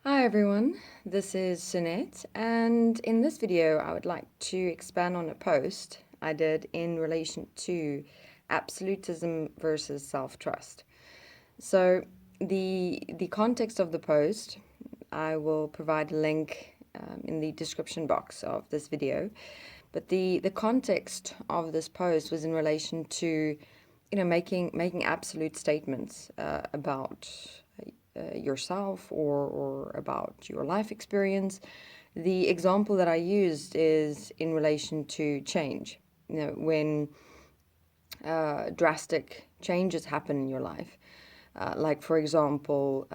Hi everyone, this is Jeanette, and in this video I would like to expand on a post I did in relation to absolutism versus self-trust. So the context of the post, I will provide a link in the description box of this video, but the context of this post was in relation to making absolute statements about yourself or about your life experience. The example that I used is in relation to change. When drastic changes happen in your life, like for example,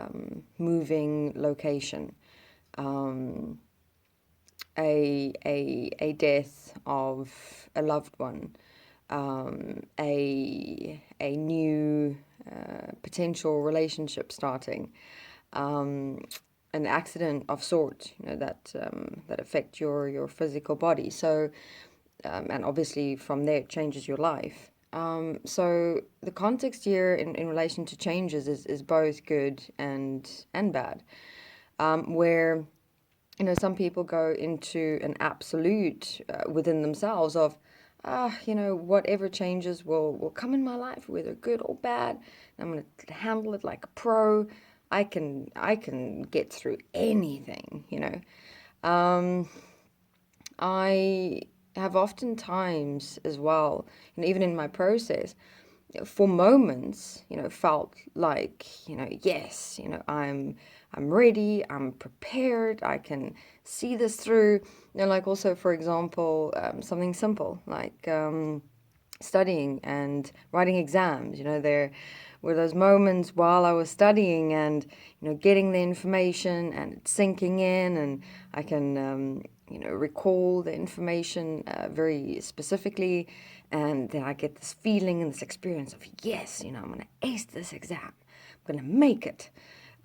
moving location, um, a death of a loved one, a new potential relationship starting, an accident of sort, that affect your physical body. So, and obviously from there it changes your life. So the context here in relation to changes is both good and bad, where some people go into an absolute within themselves of, whatever changes will come in my life, whether good or bad. I'm going to handle it like a pro. I can get through anything. Um, I have oftentimes as well, and even in my process, for moments, felt like, yes, I'm ready, I'm prepared, I can see this through. Like also, for example, something simple like studying and writing exams. There were those moments while I was studying and, getting the information and it's sinking in, and I can, recall the information very specifically. And then I get this feeling and this experience of, yes, I'm going to ace this exam, I'm going to make it.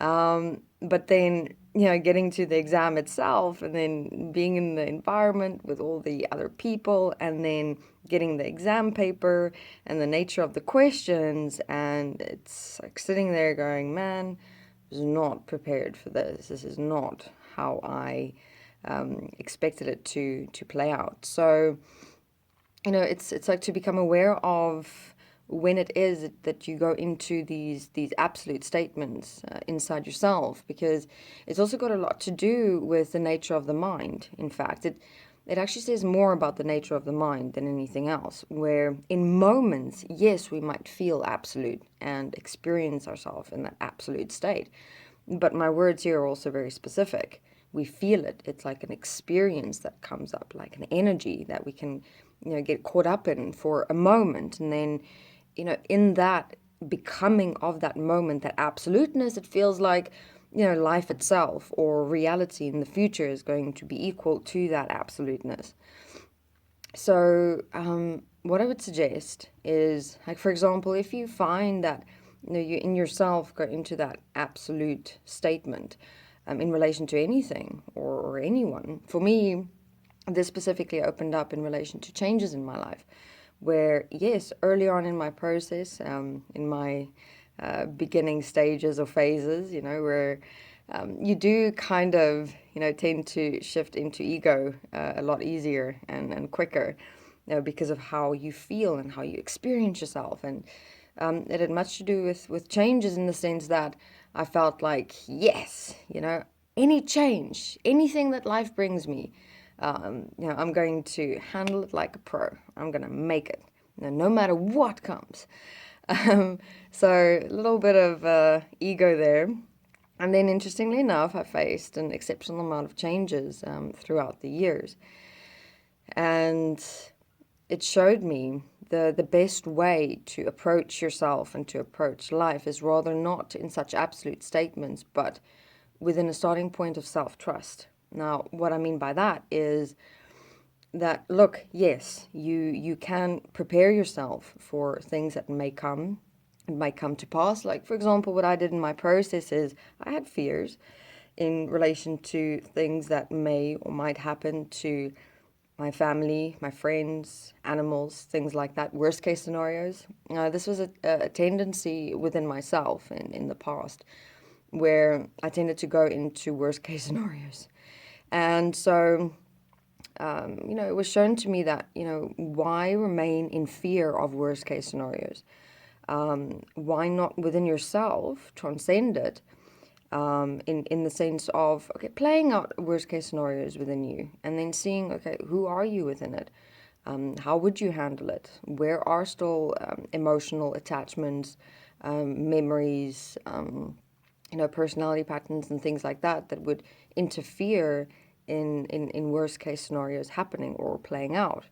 But then, getting to the exam itself and then being in the environment with all the other people and then getting the exam paper and the nature of the questions. And it's like sitting there going, man, I was not prepared for this. This is not how I expected it to play out. So, it's like to become aware of when it is that you go into these absolute statements inside yourself, because it's also got a lot to do with the nature of the mind. In fact, it actually says more about the nature of the mind than anything else, where in moments, yes, we might feel absolute and experience ourselves in that absolute state, but my words here are also very specific. We feel it. It's like an experience that comes up, like an energy that we can, get caught up in for a moment. And then, in that becoming of that moment, that absoluteness, it feels like, life itself or reality in the future is going to be equal to that absoluteness. So, what I would suggest is, like, for example, if you find that, you in yourself go into that absolute statement in relation to anything or anyone. For me, this specifically opened up in relation to changes in my life, where, yes, early on in my process, in my beginning stages or phases, where you do kind of, tend to shift into ego a lot easier and quicker, because of how you feel and how you experience yourself. And it had much to do with changes in the sense that I felt like, yes, any change, anything that life brings me, I'm going to handle it like a pro. I'm going to make it, no matter what comes. So a little bit of ego there. And then, interestingly enough, I faced an exceptional amount of changes throughout the years. And it showed me the best way to approach yourself and to approach life is rather not in such absolute statements, but within a starting point of self-trust. Now, what I mean by that is that, look, yes, you can prepare yourself for things that may come and might come to pass. Like, for example, what I did in my process is I had fears in relation to things that may or might happen to my family, my friends, animals, things like that, worst case scenarios. This was a tendency within myself in the past, where I tended to go into worst case scenarios. And so, it was shown to me that, why remain in fear of worst case scenarios? Why not within yourself transcend it, in the sense of, okay, playing out worst case scenarios within you and then seeing, okay, who are you within it? How would you handle it? Where are still emotional attachments, memories, personality patterns and things like that that would interfere in worst case scenarios happening or playing out?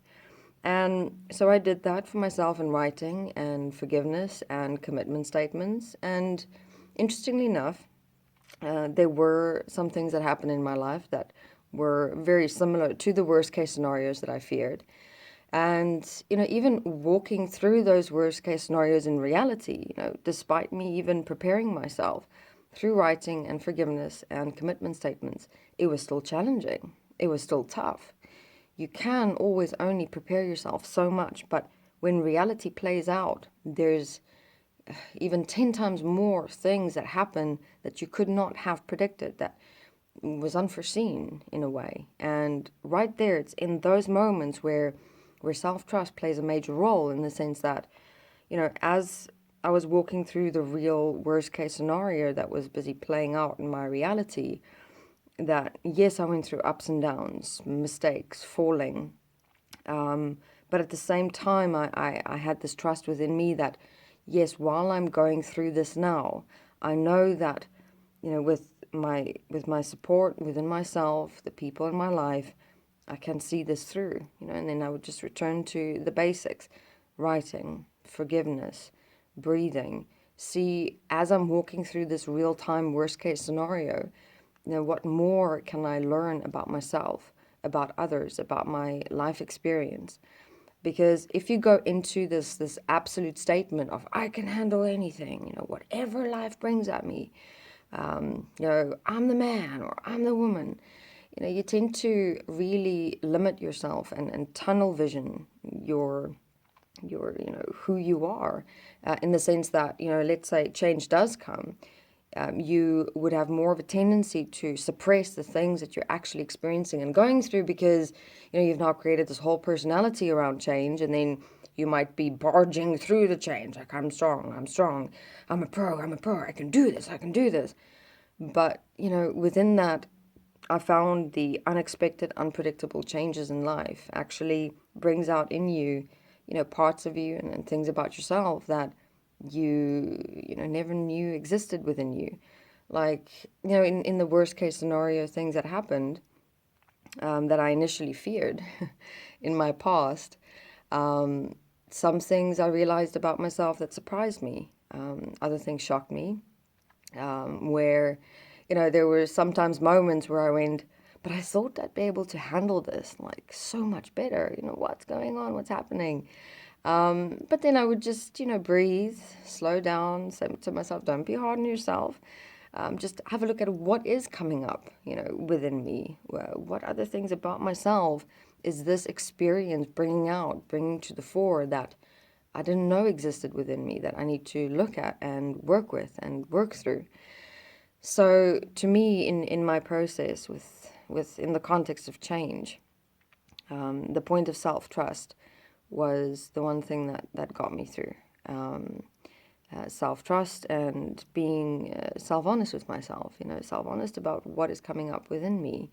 And so I did that for myself in writing and forgiveness and commitment statements. And interestingly enough, there were some things that happened in my life that were very similar to the worst case scenarios that I feared. And, even walking through those worst case scenarios in reality, despite me even preparing myself through writing and forgiveness and commitment statements, it was still challenging. It was still tough. You can always only prepare yourself so much, but when reality plays out, there's even 10 times more things that happen that you could not have predicted, that was unforeseen in a way. And right there, it's in those moments where self-trust plays a major role, in the sense that, as I was walking through the real worst case scenario that was busy playing out in my reality, that yes, I went through ups and downs, mistakes, falling, but at the same time, I had this trust within me that, yes, while I'm going through this now, I know that, with my support within myself, the people in my life, I can see this through, and then I would just return to the basics: writing, forgiveness, breathing. See, as I'm walking through this real-time worst-case scenario, what more can I learn about myself, about others, about my life experience? Because if you go into this absolute statement of, I can handle anything, whatever life brings at me, I'm the man or I'm the woman, you tend to really limit yourself and tunnel vision your who you are, in the sense that, let's say change does come, you would have more of a tendency to suppress the things that you're actually experiencing and going through, because you've now created this whole personality around change, and then you might be barging through the change like, I'm strong, I'm a pro, I can do this. But within that, I found the unexpected, unpredictable changes in life actually brings out in you, parts of you and things about yourself that you never knew existed within you. Like, in the worst case scenario, things that happened, that I initially feared in my past, some things I realized about myself that surprised me. Other things shocked me, where, there were sometimes moments where I went, but I thought I'd be able to handle this like so much better. What's going on? What's happening? But then I would just, breathe, slow down, say to myself, don't be hard on yourself. Just have a look at what is coming up, within me. What other things about myself is this experience bringing to the fore that I didn't know existed within me, that I need to look at and work with and work through. So to me, in my process in the context of change, the point of self-trust was the one thing that got me through. Self-trust and being self-honest with myself, self-honest about what is coming up within me.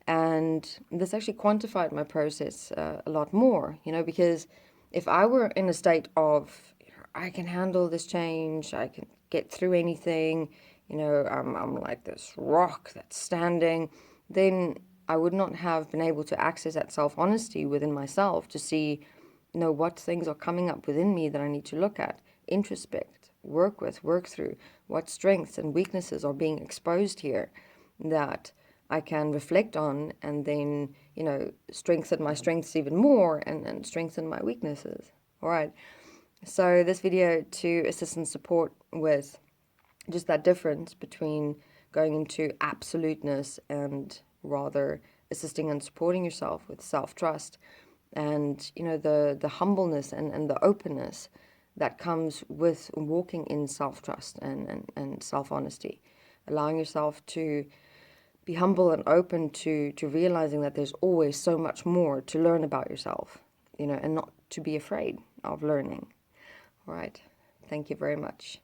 And this actually quantified my process a lot more, because if I were in a state of, I can handle this change, I can get through anything, I'm like this rock that's standing, then I would not have been able to access that self-honesty within myself to see, what things are coming up within me that I need to look at, introspect, work through, what strengths and weaknesses are being exposed here that I can reflect on, and then, strengthen my strengths even more, and strengthen my weaknesses. All right. So this video to assist and support with just that difference between going into absoluteness and rather assisting and supporting yourself with self-trust, and the humbleness and the openness that comes with walking in self-trust and self-honesty. allowing yourself to be humble and open to realizing that there's always so much more to learn about yourself, and not to be afraid of learning. All right. Thank you very much.